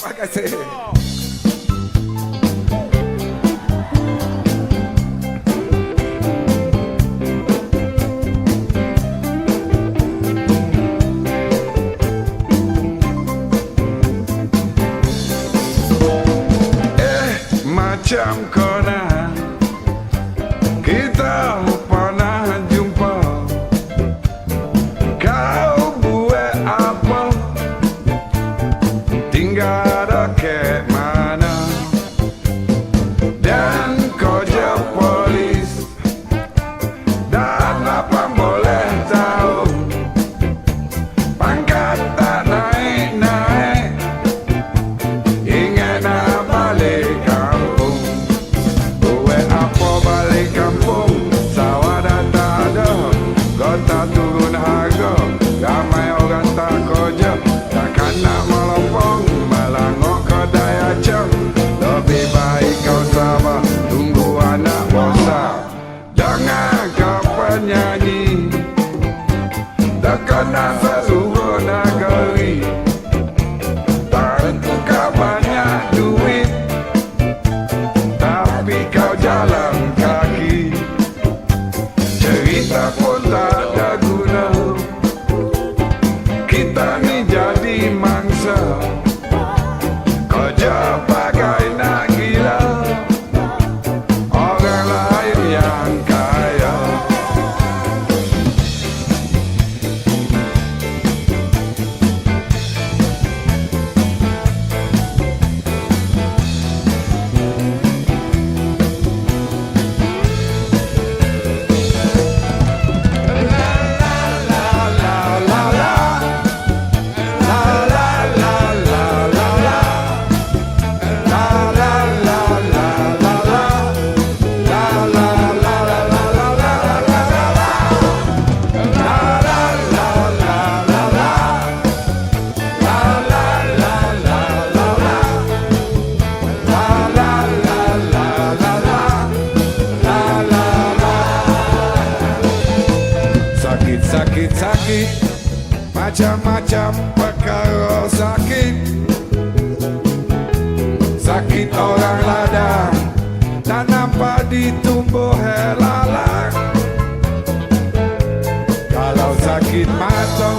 Terima kasih. Macam kona kita pernah jumpa. Kau buat apa? Tinggal dekat mana? Dan kau jauh polis. Dan apa boleh tahu? Pangkat tak naik-naik. Ingat nak balik kampung. Buat apa balik kampung? Sawah dah tak ada. Kota turun harga. Ramai orang tak kerja. Takkan nak melopong. Melangok kedai acang. Lebih baik kau sabar. Tunggu anak besar. Jangan kau penyanyi. Terkenal seluruh negeri. Tentu kau banyak duit. Tapi kau jalan kaki. Cerita pun tak ada guna. Kita ni jadi mangsa. Kerja bagai nak gila. Orang lain yang kaya. Sakit-sakit, macam-macam perkara sakit. Sakit orang ladang, tak nampak ditumbuh helalang. Kalau sakit mata